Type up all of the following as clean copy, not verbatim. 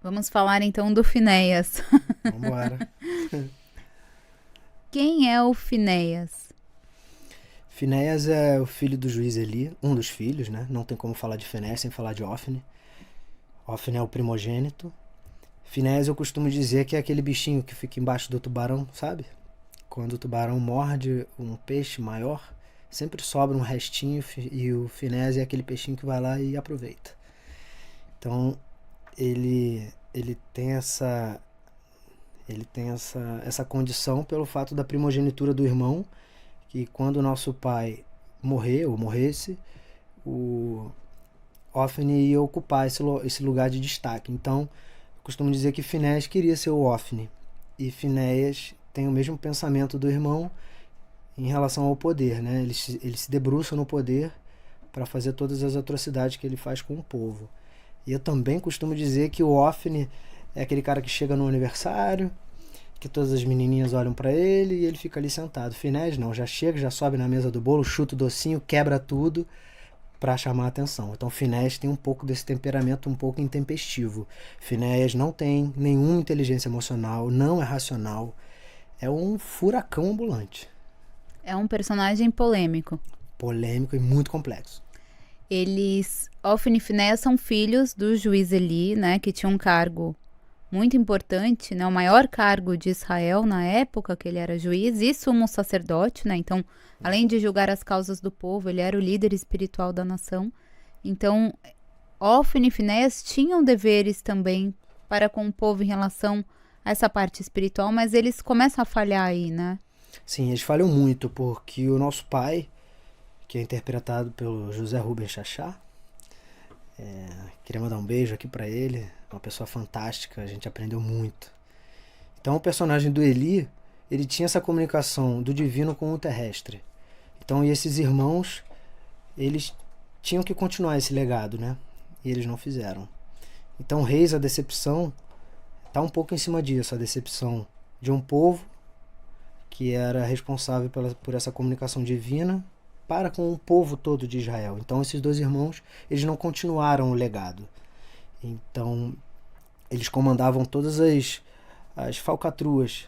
Vamos falar então do Finéias. Vambora. Quem é o Finéias? Finéias é o filho do juiz Eli, um dos filhos, né? Não tem como falar de Finéias sem falar de Ofne. Ofne é o primogênito. Finéias eu costumo dizer que é aquele bichinho que fica embaixo do tubarão, sabe? Quando o tubarão morde um peixe maior, sempre sobra um restinho e o Finéias é aquele peixinho que vai lá e aproveita. Então, ele tem essa condição pelo fato da primogenitura do irmão, que quando o nosso pai morrer ou morresse, o Ofne ia ocupar esse lugar de destaque. Então, eu costumo dizer que Finéias queria ser o Ofne. E Finéias tem o mesmo pensamento do irmão em relação ao poder, né? Ele se debruça no poder para fazer todas as atrocidades que ele faz com o povo. E eu também costumo dizer que o Ofne é aquele cara que chega no aniversário, que todas as menininhas olham para ele e ele fica ali sentado. Finéias não, já chega, já sobe na mesa do bolo, chuta o docinho, quebra tudo para chamar a atenção. Então Finéias tem um pouco desse temperamento um pouco intempestivo. Finéias não tem nenhuma inteligência emocional, não é racional, é um furacão ambulante. É um personagem polêmico. Polêmico e muito complexo. Ofne e Finéias são filhos do juiz Eli, né, que tinha um cargo muito importante, né, o maior cargo de Israel na época que ele era juiz e sumo sacerdote, né, então, além de julgar as causas do povo, ele era o líder espiritual da nação. Então, Ofne e Finéias tinham deveres também para com o povo em relação a essa parte espiritual, mas eles começam a falhar aí, né? Sim, eles falham muito porque o nosso pai, que é interpretado pelo José Rubens Chachá, queria mandar um beijo aqui para ele, uma pessoa fantástica, a gente aprendeu muito. Então o personagem do Eli, ele tinha essa comunicação do divino com o terrestre. Então e esses irmãos, eles tinham que continuar esse legado, né? E eles não fizeram. Então Reis, a decepção, está um pouco em cima disso, a decepção de um povo que era responsável por essa comunicação divina para com o povo todo de Israel. Então esses dois irmãos, eles não continuaram o legado. Então eles comandavam todas as falcatruas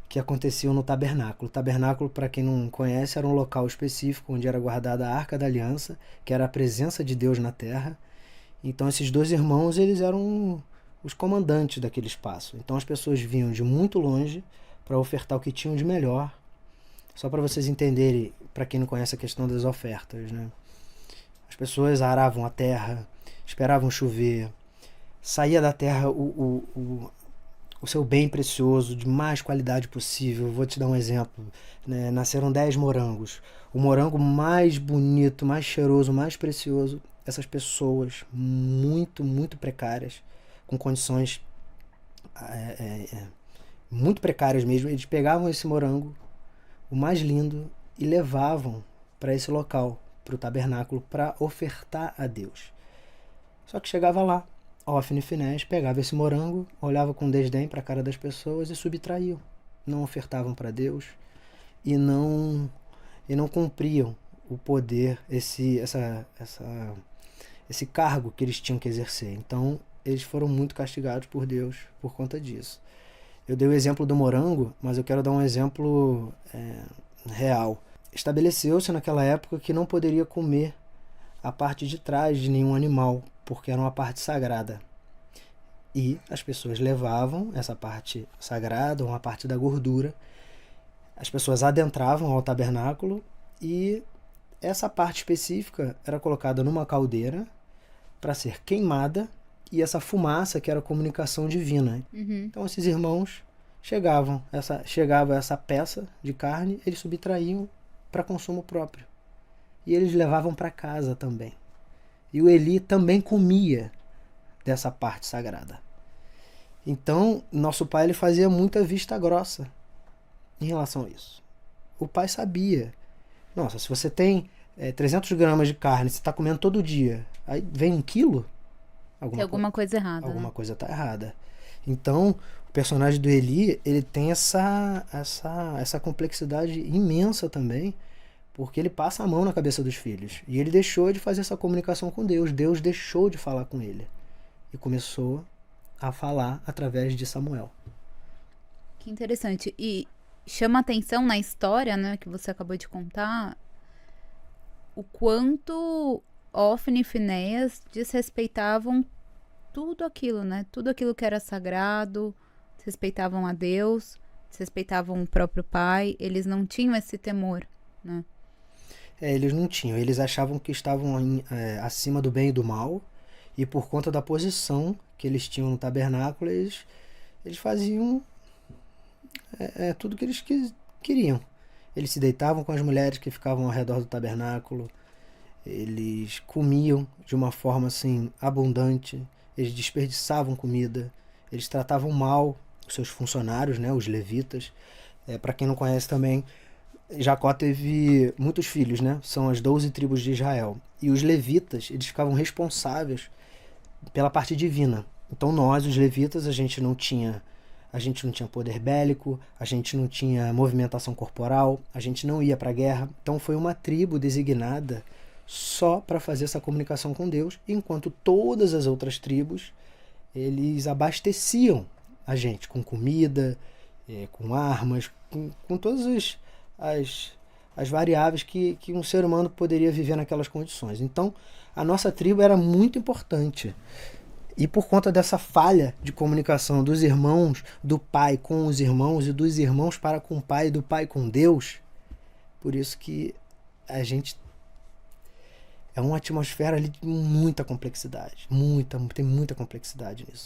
que aconteciam no tabernáculo. O tabernáculo, para quem não conhece, era um local específico onde era guardada a Arca da Aliança, que era a presença de Deus na terra. Então esses dois irmãos, eles eram os comandantes daquele espaço. Então as pessoas vinham de muito longe para ofertar o que tinham de melhor. Só para vocês entenderem, para quem não conhece a questão das ofertas, né? As pessoas aravam a terra, esperavam chover, saía da terra o seu bem precioso, de mais qualidade possível. Vou te dar um exemplo, né? Nasceram 10 morangos. O morango mais bonito, mais cheiroso, mais precioso, essas pessoas muito, muito precárias, com condições muito precárias mesmo, eles pegavam esse morango, o mais lindo, e levavam para esse local, para o tabernáculo, para ofertar a Deus. Só que chegava lá, Ofne e Finéias pegava esse morango, olhava com desdém para a cara das pessoas e subtraíam. Não ofertavam para Deus e não cumpriam o poder, esse cargo que eles tinham que exercer. Então, eles foram muito castigados por Deus por conta disso. Eu dei o exemplo do morango, mas eu quero dar um exemplo real. Estabeleceu-se naquela época que não poderia comer a parte de trás de nenhum animal, porque era uma parte sagrada. E as pessoas levavam essa parte sagrada, uma parte da gordura, as pessoas adentravam ao tabernáculo e essa parte específica era colocada numa caldeira para ser queimada, e essa fumaça que era a comunicação divina. Então esses irmãos chegava essa peça de carne, eles subtraíam para consumo próprio. E eles levavam para casa também. E o Eli também comia dessa parte sagrada. Então, nosso pai ele fazia muita vista grossa em relação a isso. O pai sabia. Nossa, se você tem 300 gramas de carne, você está comendo todo dia, aí vem 1 quilo, Tem alguma coisa errada, alguma né? coisa está errada. Então, o personagem do Eli, ele tem essa complexidade imensa também, porque ele passa a mão na cabeça dos filhos. E ele deixou de fazer essa comunicação com Deus. Deus deixou de falar com ele. E começou a falar através de Samuel. Que interessante. E chama atenção na história, né, que você acabou de contar, o quanto Ofni e Finéias desrespeitavam tudo aquilo, né? Tudo aquilo que era sagrado, desrespeitavam a Deus, desrespeitavam o próprio pai, eles não tinham esse temor, né? Eles não tinham, eles achavam que estavam acima do bem e do mal, e por conta da posição que eles tinham no tabernáculo, eles faziam tudo que eles queriam. Eles se deitavam com as mulheres que ficavam ao redor do tabernáculo, eles comiam de uma forma assim abundante, eles desperdiçavam comida, eles tratavam mal os seus funcionários, né, os levitas. Para quem não conhece também, Jacó teve muitos filhos, né? São as 12 tribos de Israel. E os levitas, eles ficavam responsáveis pela parte divina. Então nós, os levitas, a gente não tinha poder bélico, a gente não tinha movimentação corporal, a gente não ia para a guerra. Então foi uma tribo designada só para fazer essa comunicação com Deus, enquanto todas as outras tribos, eles abasteciam a gente com comida, com armas, com todas as variáveis que um ser humano poderia viver naquelas condições. Então, a nossa tribo era muito importante. E por conta dessa falha de comunicação dos irmãos, do pai com os irmãos e dos irmãos para com o pai e do pai com Deus, por isso que a gente é uma atmosfera ali de muita complexidade. Tem muita complexidade nisso.